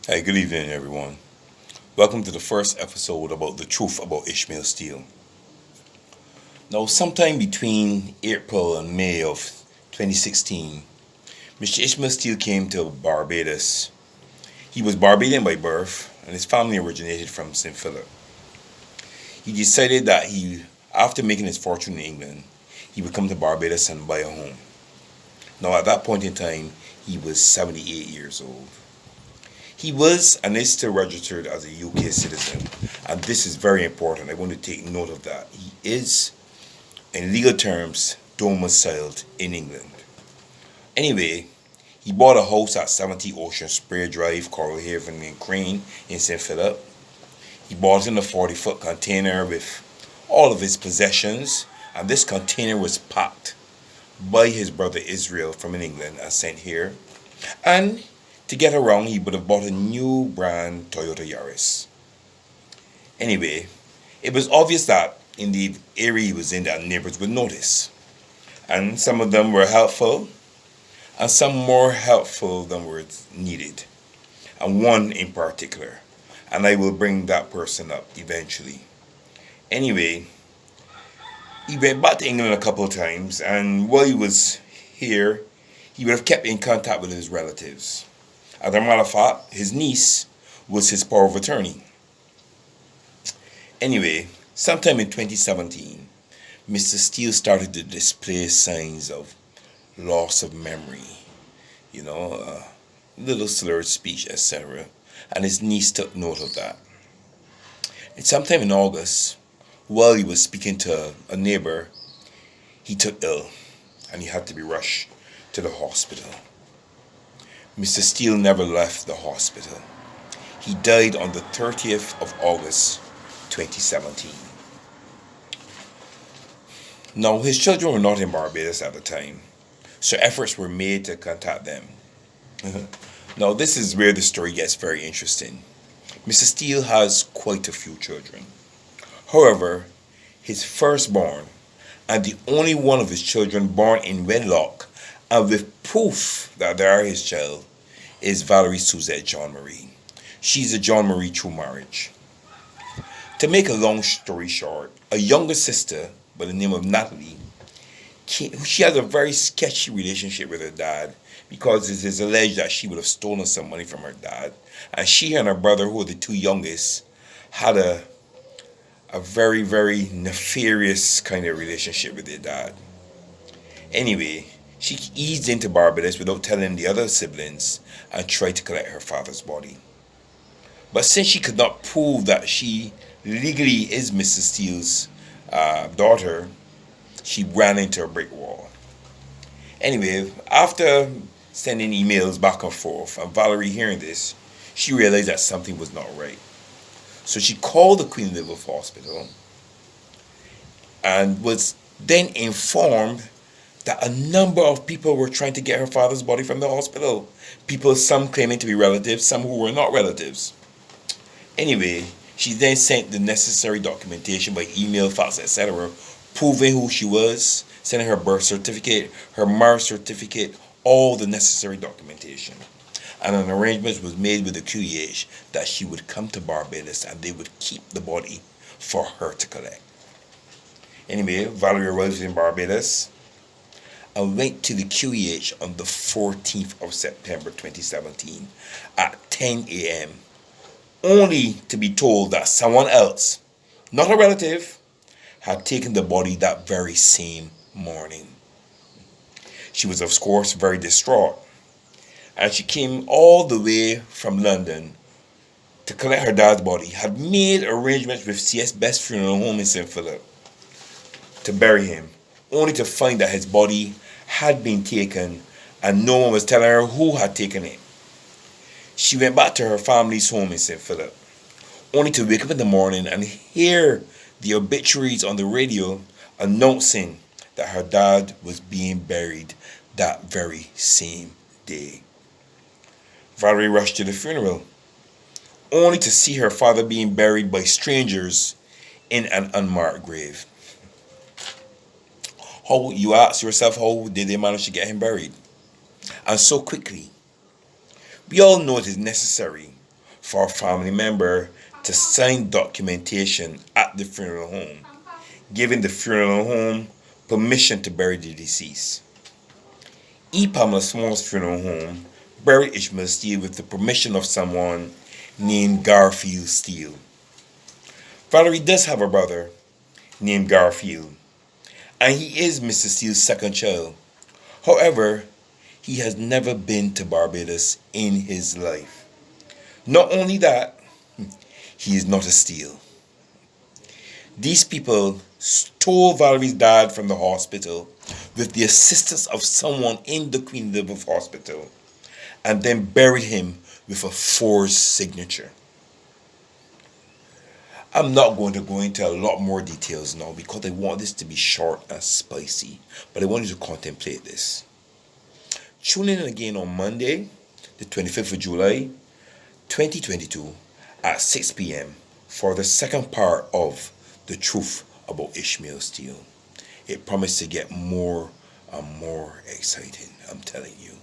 Hey, good evening, everyone. Welcome to the first episode about the truth about Ishmael Steele. Now, sometime between April and May of 2016, Mr. Ishmael Steele came to Barbados. He was Barbadian by birth, and his family originated from St. Philip. He decided that after making his fortune in England, he would come to Barbados and buy a home. Now, at that point in time, he was 78 years old. He was and is still registered as a UK citizen, and this is very important. I want to take note of that. He is, in legal terms, domiciled in England. Anyway, he bought a house at 70 Ocean Spray Drive, Coral Haven in Crane in St. Philip. He bought it in a 40-foot container with all of his possessions, and this container was packed by his brother Israel from England and sent here. And to get around, he would have bought a new brand Toyota Yaris. Anyway, it was obvious that in the area he was in that neighbors would notice. And some of them were helpful, and some more helpful than were needed. And one in particular. And I will bring that person up eventually. Anyway, he went back to England a couple of times, and while he was here, he would have kept in contact with his relatives. As a matter of fact, his niece was his power of attorney. Anyway, sometime in 2017, Mr. Steele started to display signs of loss of memory, little slurred speech, etc. And his niece took note of that. And sometime in August, while he was speaking to a neighbor, he took ill and he had to be rushed to the hospital. Mr. Steele never left the hospital. He died on the 30th of August, 2017. Now, his children were not in Barbados at the time, so efforts were made to contact them. Now, this is where the story gets very interesting. Mr. Steele has quite a few children. However, his firstborn, and the only one of his children born in wedlock, and with proof that they are his child, is Valerie Suzette John Marie. She's a John Marie through marriage. To make a long story short, a younger sister by the name of Natalie, she has a very sketchy relationship with her dad because it is alleged that she would have stolen some money from her dad. And she and her brother, who are the two youngest, had a very, very nefarious kind of relationship with their dad. Anyway, she eased into Barbados without telling the other siblings and tried to collect her father's body. But since she could not prove that she legally is Mrs. Steele's daughter, she ran into a brick wall. Anyway, after sending emails back and forth, and Valerie hearing this, she realized that something was not right. So she called the Queen Elizabeth Hospital and was then informed that a number of people were trying to get her father's body from the hospital. People, some claiming to be relatives, some who were not relatives. Anyway, she then sent the necessary documentation by email, fax, etc., proving who she was, sending her birth certificate, her marriage certificate, all the necessary documentation. And an arrangement was made with the QEH that she would come to Barbados and they would keep the body for her to collect. Anyway, Valerie arrived in Barbados and went to the QEH on the 14th of September 2017 at 10 a.m. only to be told that someone else, not a relative, had taken the body that very same morning. She was, of course, very distraught, and she came all the way from London to collect her dad's body, had made arrangements with C.S. Best Funeral Home in St. Philip to bury him, only to find that his body had been taken and no one was telling her who had taken it. She went back to her family's home in St. Philip, only to wake up in the morning and hear the obituaries on the radio announcing that her dad was being buried that very same day. Valerie rushed to the funeral, only to see her father being buried by strangers in an unmarked grave. How, you ask yourself, how did they manage to get him buried? And so quickly. We all know it is necessary for a family member to sign documentation at the funeral home, giving the funeral home permission to bury the deceased. Pamela Small's funeral home buried Ishmael Steele with the permission of someone named Garfield Steele. Valerie does have a brother named Garfield, and he is Mr. Steele's second child. However, he has never been to Barbados in his life. Not only that, he is not a Steele. These people stole Valerie's dad from the hospital with the assistance of someone in the Queen Elizabeth Hospital and then buried him with a forged signature. I'm not going to go into a lot more details now because I want this to be short and spicy, but I want you to contemplate this. Tune in again on Monday, the 25th of July, 2022 at 6 p.m. for the second part of The Truth About Ishmael Steele. It promised to get more and more exciting, I'm telling you.